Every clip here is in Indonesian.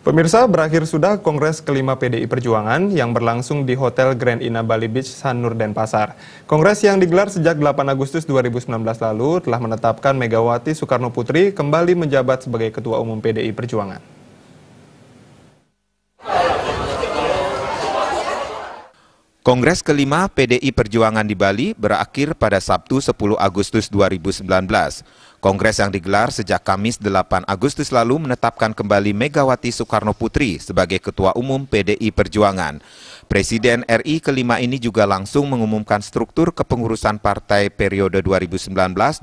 Pemirsa, berakhir sudah Kongres kelima PDI Perjuangan yang berlangsung di Hotel Grand Ina Bali Beach, Sanur, Denpasar. Kongres yang digelar sejak 8 Agustus 2019 lalu telah menetapkan Megawati Soekarno Putri kembali menjabat sebagai Ketua Umum PDI Perjuangan. Kongres kelima PDI Perjuangan di Bali berakhir pada Sabtu 10 Agustus 2019. Kongres yang digelar sejak Kamis 8 Agustus lalu menetapkan kembali Megawati Soekarno Putri sebagai Ketua Umum PDI Perjuangan. Presiden RI kelima ini juga langsung mengumumkan struktur kepengurusan partai periode 2019-2024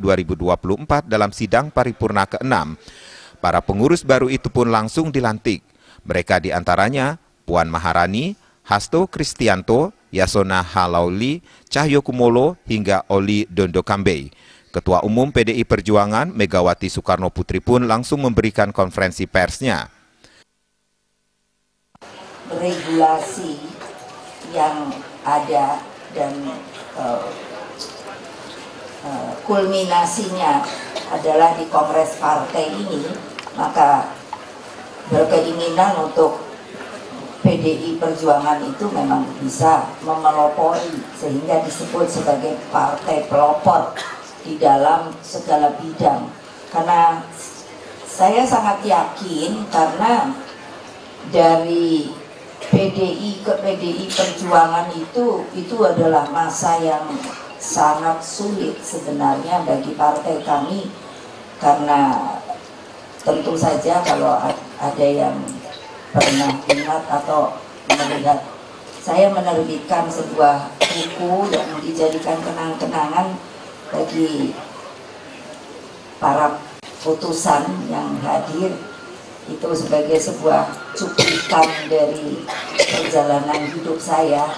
dalam sidang paripurna ke-6. Para pengurus baru itu pun langsung dilantik. Mereka diantaranya Puan Maharani, Hasto Kristianto, Yasona Halauli, Cahyo Kumolo, hingga Oli Dondokambe. Ketua Umum PDI Perjuangan, Megawati Soekarno Putri pun langsung memberikan konferensi persnya. Regulasi yang ada dan kulminasinya adalah di Kongres Partai ini, maka berkeinginan untuk PDI Perjuangan itu memang bisa memelopori sehingga disebut sebagai partai pelopor di dalam segala bidang. Karena saya sangat yakin karena dari PDI ke PDI Perjuangan itu adalah masa yang sangat sulit sebenarnya bagi partai kami, karena tentu saja kalau ada yang pernah ingat atau melihat, saya menerbitkan sebuah buku yang dijadikan kenang-kenangan bagi para putusan yang hadir, itu sebagai sebuah cuplikan dari perjalanan hidup saya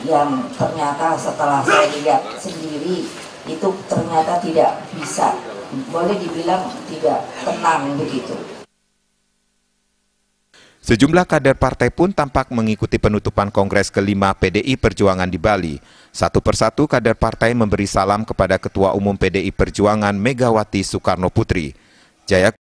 yang ternyata setelah saya lihat sendiri itu ternyata tidak bisa, boleh dibilang tidak tenang begitu. Sejumlah kader partai pun tampak mengikuti penutupan Kongres kelima PDI Perjuangan di Bali. Satu persatu kader partai memberi salam kepada Ketua Umum PDI Perjuangan Megawati Soekarno Putri. Jaya